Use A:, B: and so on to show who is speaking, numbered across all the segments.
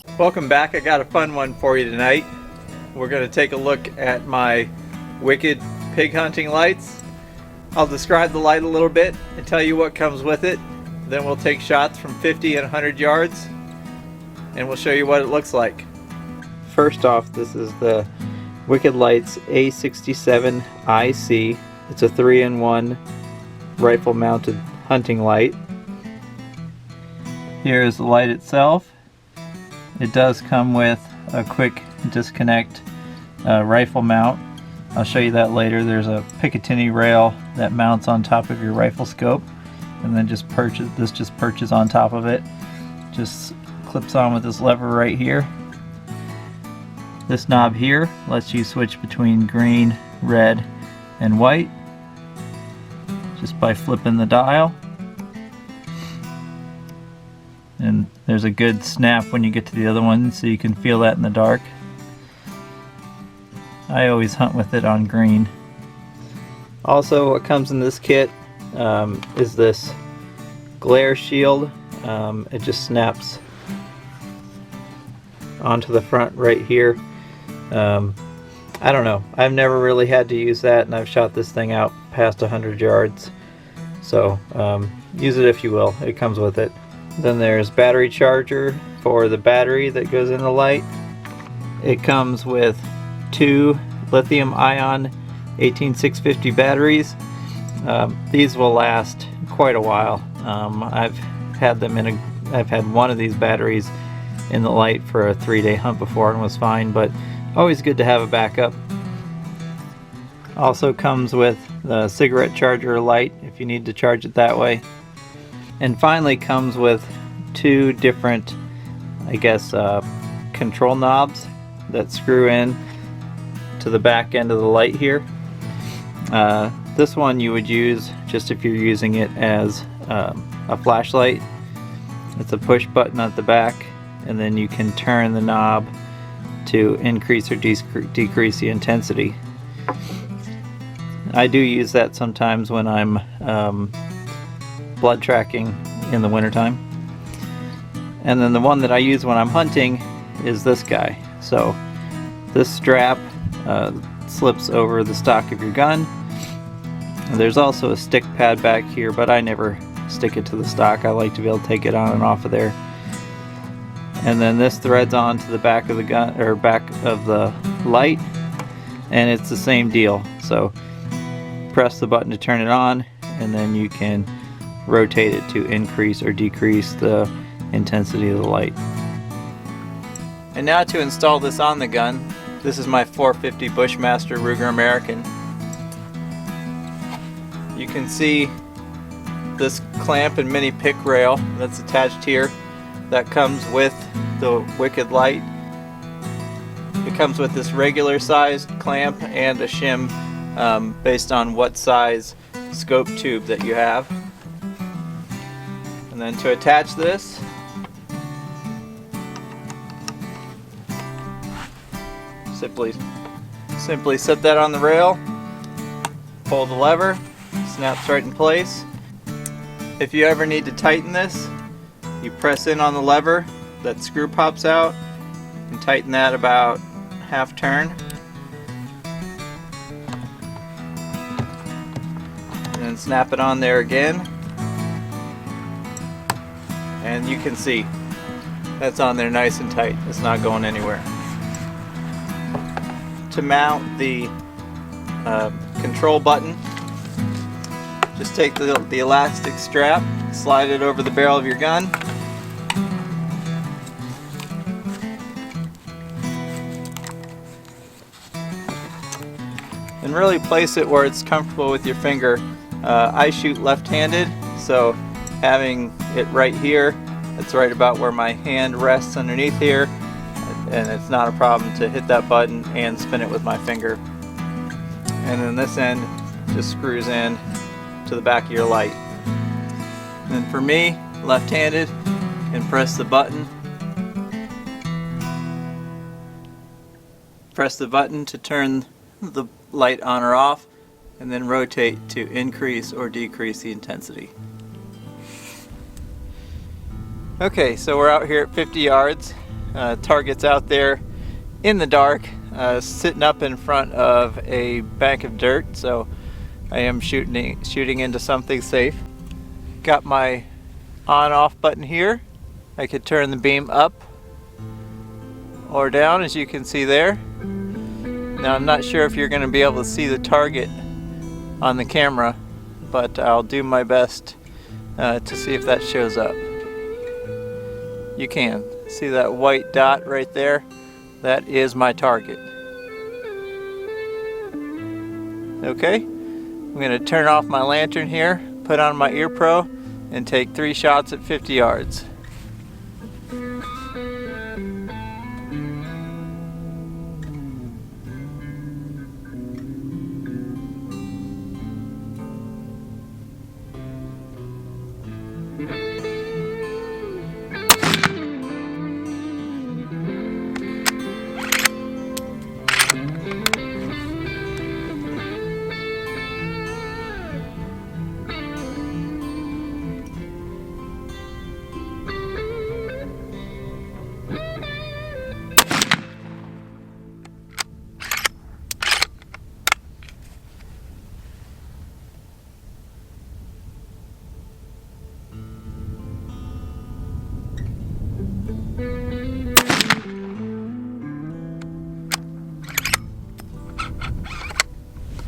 A: Welcome back. I got a fun one for you tonight. We're going to take a look at my Wicked Pig Hunting Lights. I'll describe the light a little bit and tell you what comes with it. Then we'll take shots from 50 and 100 yards and we'll show you what it looks like. First off, this is the Wicked Lights A67iC. It's a 3-in-1 rifle mounted hunting light. Here is the light itself. It does come with a quick disconnect rifle mount. I'll show you that later. There's a Picatinny rail that mounts on top of your rifle scope, and then just perches on top of it. Just clips on with this lever right here. This knob here lets you switch between green, red, and white just by flipping the dial. And there's a good snap when you get to the other one, so you can feel that in the dark. I always hunt with it on green. Also, what comes in this kit is this glare shield. It just snaps onto the front right here. I don't know, I've never really had to use that, and I've shot this thing out past 100 yards, so use it if you will. It comes with it. Then there's battery charger for the battery that goes in the light. It comes with 2 lithium-ion 18650 batteries. These will last quite a while. I've had one of these batteries in the light for a 3-day hunt before and was fine, but always good to have a backup. Also comes with the cigarette charger light if you need to charge it that way. And finally comes with 2 different, I guess, control knobs that screw in to the back end of the light here. This one you would use just if you're using it as a flashlight. It's a push button at the back, and then you can turn the knob to increase or decrease the intensity. I do use that sometimes when I'm blood tracking in the wintertime. And then the one that I use when I'm hunting is this guy. So this strap slips over the stock of your gun. And there's also a stick pad back here, but I never stick it to the stock. I like to be able to take it on and off of there. And then this threads on to the back of the gun, or back of the light, and it's the same deal. So press the button to turn it on, and then you can rotate it to increase or decrease the intensity of the light. And now to install this on the gun. This is my 450 Bushmaster Ruger American. You can see this clamp and mini pick rail that's attached here. That comes with the Wicked light. It comes with this regular sized clamp and a shim based on what size scope tube that you have. And then to attach this, simply set that on the rail, pull the lever, snaps right in place. If you ever need to tighten this, you press in on the lever, that screw pops out, and tighten that about half turn. And then snap it on there again. And you can see that's on there nice and tight. It's not going anywhere. To mount the control button, just take the elastic strap, slide it over the barrel of your gun, and really place it where it's comfortable with your finger. I shoot left-handed, so having it right here, it's right about where my hand rests underneath here, and it's not a problem to hit that button and spin it with my finger. And then this end just screws in to the back of your light. And then for me, left-handed, and press the button. Press the button to turn the light on or off, and then rotate to increase or decrease the intensity. Okay, so we're out here at 50 yards. targets out there in the dark, sitting up in front of a bank of dirt, so I am shooting into something safe. Got my on-off button here. I could turn the beam up or down, as you can see there. Now I'm not sure if you're going to be able to see the target on the camera, but I'll do my best to see if that shows up. You can see that white dot right there. That is my target. Okay, I'm going to turn off my lantern here, put on my ear pro, and take 3 shots at 50 yards.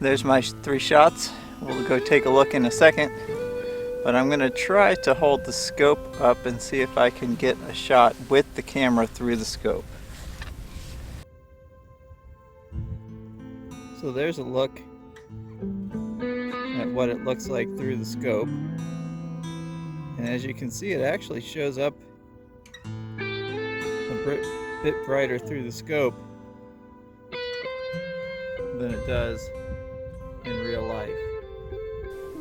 A: There's my 3 shots. We'll go take a look in a second, but I'm going to try to hold the scope up and see if I can get a shot with the camera through the scope. So there's a look at what it looks like through the scope, and as you can see, it actually shows up a bit brighter through the scope than it does in real life.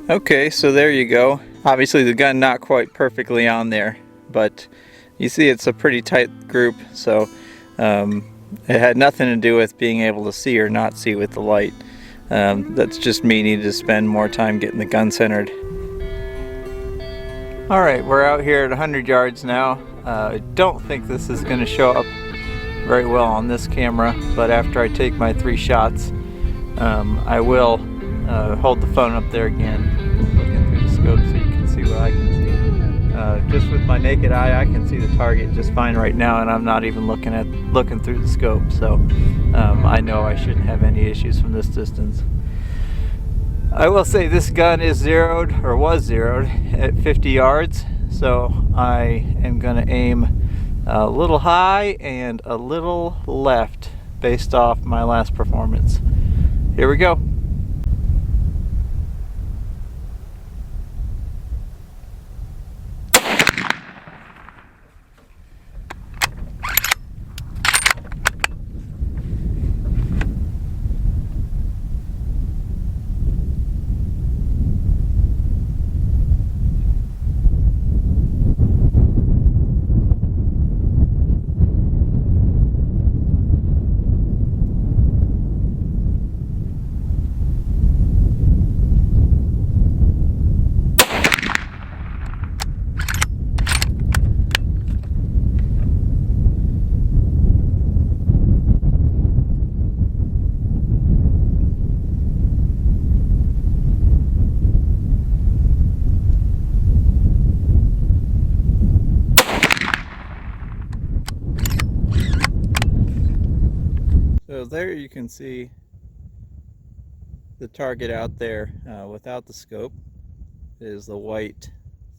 A: Okay, so there you go. Obviously the gun not quite perfectly on there, but you see it's a pretty tight group, so it had nothing to do with being able to see or not see with the light. That's just me needing to spend more time getting the gun centered. Alright, we're out here at 100 yards now. I don't think this is going to show up very well on this camera, but after I take my 3 shots, I will hold the phone up there again, looking through the scope so you can see what I can see. Just with my naked eye, I can see the target just fine right now, and I'm not even looking through the scope, so I know I shouldn't have any issues from this distance. I will say this gun is zeroed, or was zeroed, at 50 yards, so I am going to aim a little high and a little left based off my last performance. Here we go. So there you can see the target out there without the scope. It is the white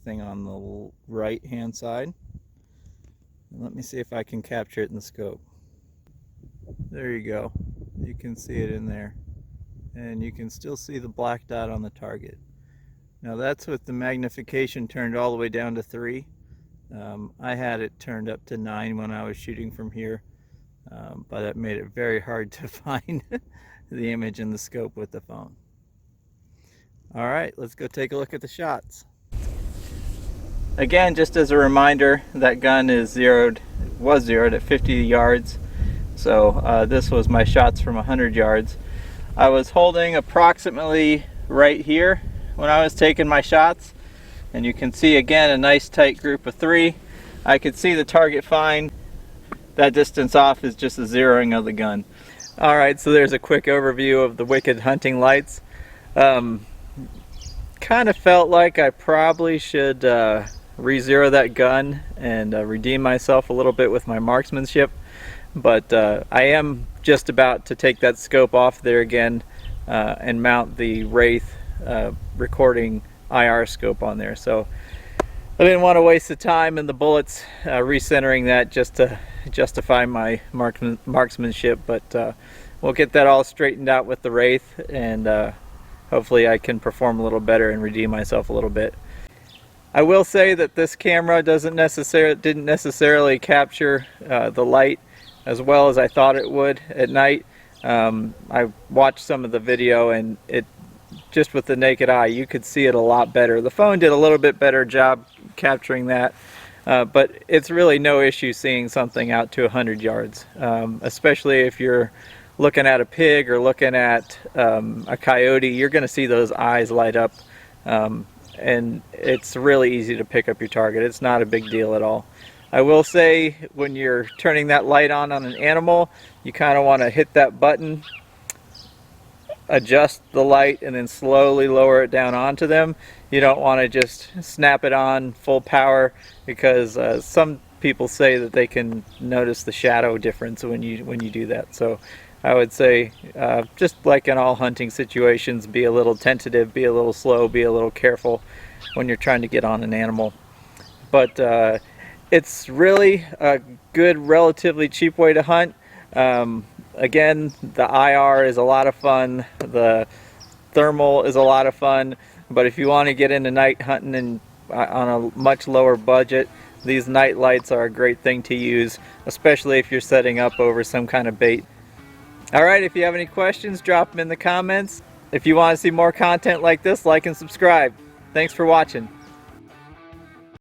A: thing on the right hand side. And let me see if I can capture it in the scope. There you go. You can see it in there. And you can still see the black dot on the target. Now that's with the magnification turned all the way down to 3. I had it turned up to 9 when I was shooting from here. But it made it very hard to find the image in the scope with the phone. Alright, let's go take a look at the shots. Again, just as a reminder, that gun was zeroed at 50 yards. So this was my shots from 100 yards. I was holding approximately right here when I was taking my shots. And you can see again a nice tight group of 3. I could see the target fine. that distance off is just a zeroing of the gun. Alright, so there's a quick overview of the Wicked Hunting Lights. Kind of felt like I probably should re-zero that gun and redeem myself a little bit with my marksmanship, but I am just about to take that scope off there again and mount the Wraith recording IR scope on there. So I didn't want to waste the time and the bullets recentering that just to justify my marksmanship, but we'll get that all straightened out with the Wraith, and hopefully I can perform a little better and redeem myself a little bit. I will say that this camera didn't necessarily capture the light as well as I thought it would at night. I watched some of the video, and it just with the naked eye you could see it a lot better. The phone did a little bit better job capturing that, but it's really no issue seeing something out to 100 yards, especially if you're looking at a pig or looking at a coyote. You're going to see those eyes light up, and it's really easy to pick up your target. It's not a big deal at all. I will say, when you're turning that light on an animal, you kind of want to hit that button, adjust the light, and then slowly lower it down onto them. You don't want to just snap it on full power, because some people say that they can notice the shadow difference when you do that. So I would say, just like in all hunting situations, be a little tentative, be a little slow, be a little careful when you're trying to get on an animal. But it's really a good, relatively cheap way to hunt. Again, the IR is a lot of fun, the thermal is a lot of fun, but if you want to get into night hunting and on a much lower budget, these night lights are a great thing to use, especially if you're setting up over some kind of bait. Alright, if you have any questions, drop them in the comments. If you want to see more content like this, like and subscribe. Thanks for watching.